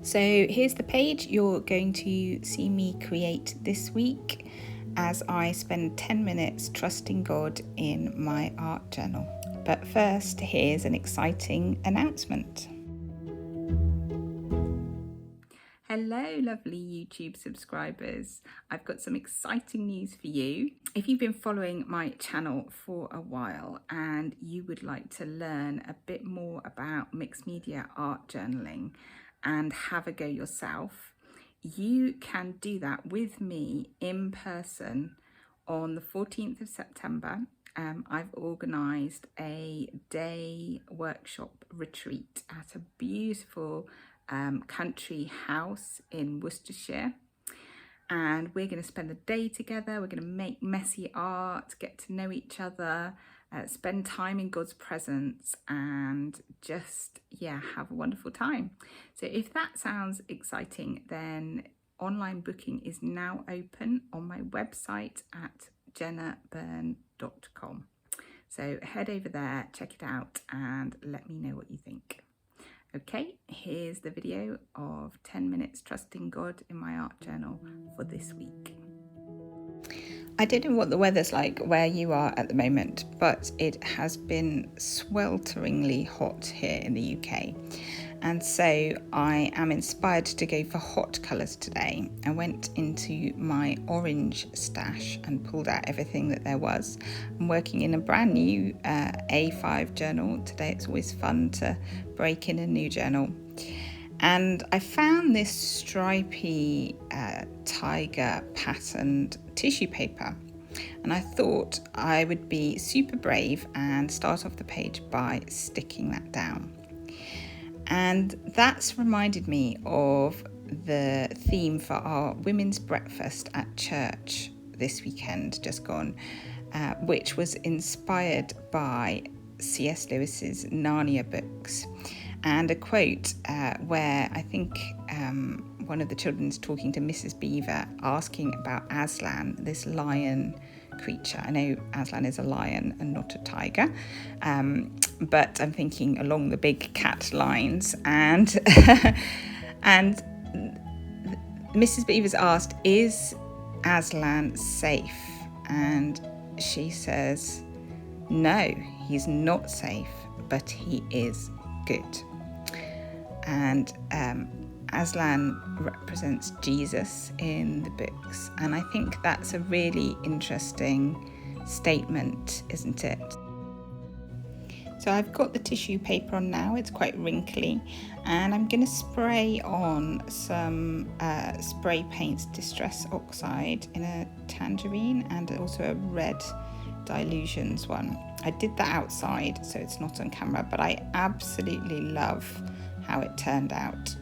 So here's the page you're going to see me create this week as I spend 10 minutes trusting God in my art journal. But first, here's an exciting announcement. Hello, lovely YouTube subscribers. I've got some exciting news for you. If you've been following my channel for a while and you would like to learn a bit more about mixed media art journaling and have a go yourself, you can do that with me in person on the 14th of September. I've organised a day workshop retreat at a beautiful country house in Worcestershire, and we're going to spend the day together. We're going to make messy art, get to know each other, spend time in God's presence, and just have a wonderful time. So if that sounds exciting, then online booking is now open on my website at jennaburn.com. So head over there, check it out, and let me know what you think. Okay, here's the video of 10 minutes trusting God in my art journal for this week. I don't know what the weather's like where you are at the moment, but it has been swelteringly hot here in the UK. And so I am inspired to go for hot colours today. I went into my orange stash and pulled out everything that there was. I'm working in a brand new A5 journal today. It's always fun to break in a new journal. And I found this stripy tiger patterned tissue paper. And I thought I would be super brave and start off the page by sticking that down. And that's reminded me of the theme for our women's breakfast at church this weekend, just gone, which was inspired by C.S. Lewis's Narnia books. And a quote where I think one of the children is talking to Mrs. Beaver, asking about Aslan, this lion creature. I know Aslan is a lion and not a tiger, but I'm thinking along the big cat lines. And and Mrs. Beaver's asked, "Is Aslan safe?" And she says, "No, he's not safe, but he is good." And Aslan represents Jesus in the books, and I think that's a really interesting statement, isn't it? So I've got the tissue paper on now. It's quite wrinkly, and I'm going to spray on some spray paints Distress Oxide in a tangerine and also a red Dilutions one. I did that outside, so it's not on camera, but I absolutely love how it turned out.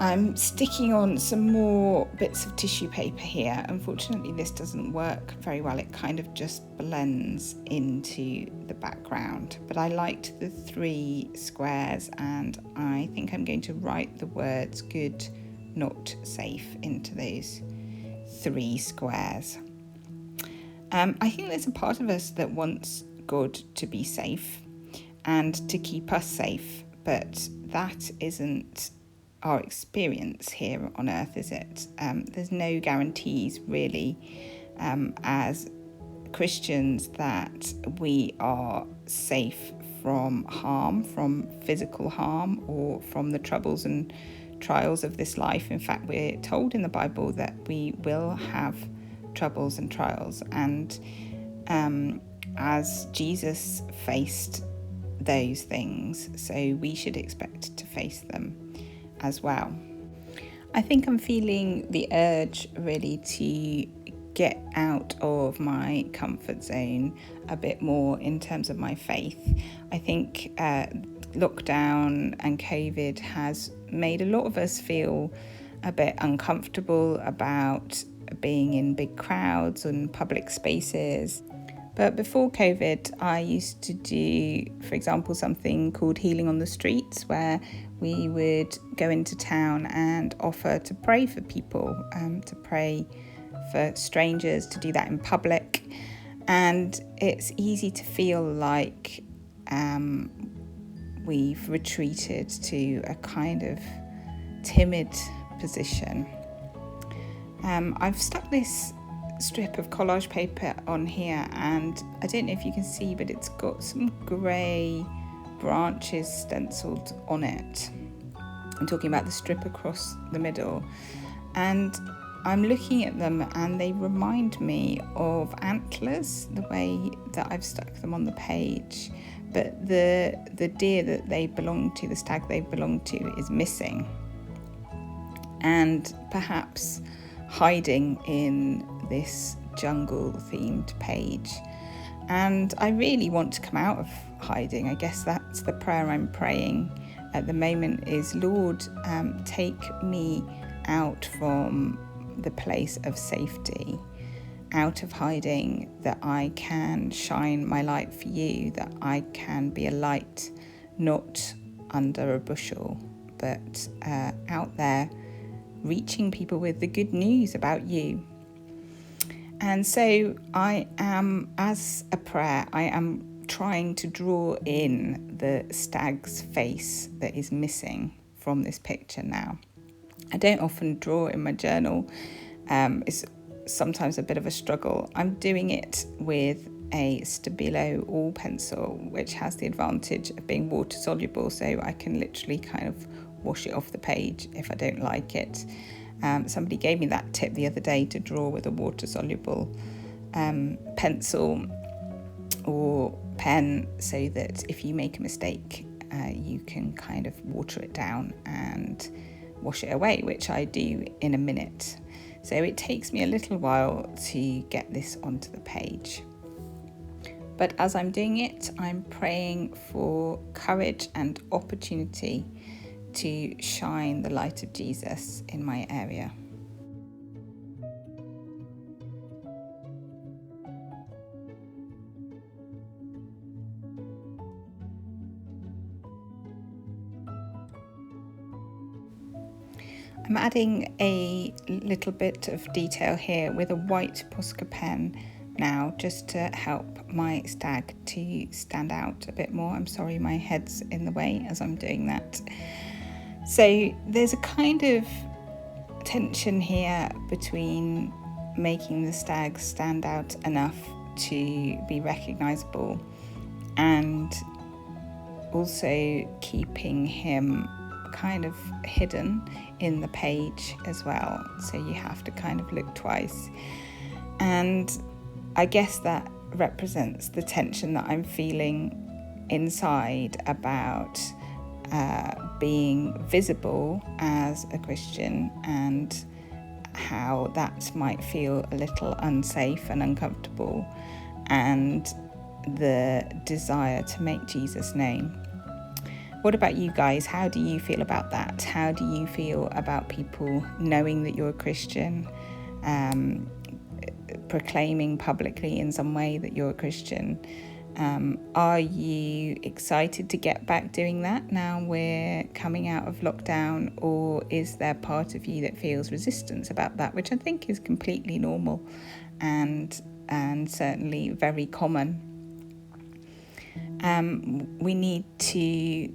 I'm sticking on some more bits of tissue paper here. Unfortunately, this doesn't work very well. It kind of just blends into the background. But I liked the 3 squares, and I think I'm going to write the words good, not safe into those 3 squares. I think there's a part of us that wants God to be safe and to keep us safe, but that isn't our experience here on earth, is it? There's no guarantees really as Christians that we are safe from harm, from physical harm, or from the troubles and trials of this life. In fact, we're told in the Bible that we will have troubles and trials, and as Jesus faced those things, so we should expect to face them as well. I think I'm feeling the urge really to get out of my comfort zone a bit more in terms of my faith. I think lockdown and COVID has made a lot of us feel a bit uncomfortable about being in big crowds and public spaces. But before COVID, I used to do, for example, something called Healing on the Streets, where we would go into town and offer to pray for people, to pray for strangers, to do that in public. And it's easy to feel like we've retreated to a kind of timid position. I've stuck this strip of collage paper on here, and I don't know if you can see, but it's got some grey branches stenciled on it. I'm talking about the strip across the middle, and I'm looking at them and they remind me of antlers, the way that I've stuck them on the page, but the deer that they belong to, the stag they belong to, is missing and perhaps hiding in this jungle themed page. And I really want to come out of hiding. I guess that's the prayer I'm praying at the moment, is Lord, take me out from the place of safety, out of hiding, that I can shine my light for you, that I can be a light not under a bushel, but out there reaching people with the good news about you. And so I am, as a prayer, I am trying to draw in the stag's face that is missing from this picture now. I don't often draw in my journal. It's sometimes a bit of a struggle. I'm doing it with a Stabilo oil pencil, which has the advantage of being water soluble, so I can literally kind of wash it off the page if I don't like it. Somebody gave me that tip the other day, to draw with a water soluble pencil or pen, so that if you make a mistake, you can kind of water it down and wash it away, which I do in a minute. So it takes me a little while to get this onto the page. But as I'm doing it, I'm praying for courage and opportunity to shine the light of Jesus in my area. I'm adding a little bit of detail here with a white Posca pen now, just to help my stag to stand out a bit more. I'm sorry, my head's in the way as I'm doing that. So there's a kind of tension here between making the stag stand out enough to be recognisable and also keeping him kind of hidden in the page as well. So you have to kind of look twice. And I guess that represents the tension that I'm feeling inside about being visible as a Christian, and how that might feel a little unsafe and uncomfortable, and the desire to make Jesus known. What about you guys? How do you feel about that? How do you feel about people knowing that you're a Christian, proclaiming publicly in some way that you're a Christian? Are you excited to get back doing that now we're coming out of lockdown, or is there part of you that feels resistance about that, which I think is completely normal and certainly very common? We need to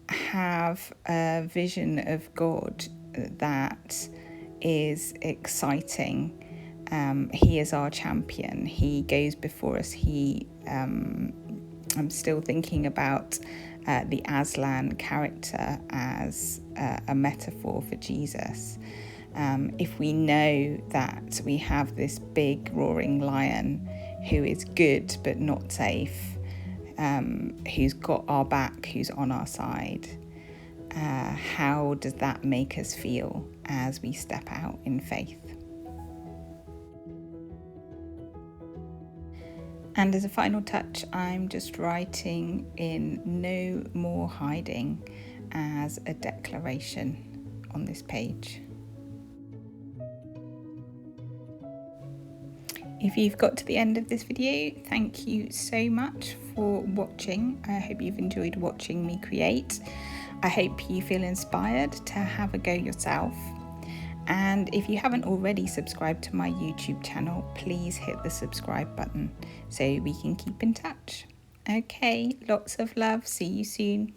have a vision of God that is exciting. He is our champion. He goes before us. I'm still thinking about the Aslan character as a metaphor for Jesus. If we know that we have this big roaring lion who is good but not safe, who's got our back, who's on our side, how does that make us feel as we step out in faith? And as a final touch, I'm just writing in "no more hiding" as a declaration on this page. If you've got to the end of this video, thank you so much for watching. I hope you've enjoyed watching me create. I hope you feel inspired to have a go yourself. And if you haven't already subscribed to my YouTube channel, please hit the subscribe button so we can keep in touch. Okay, lots of love. See you soon.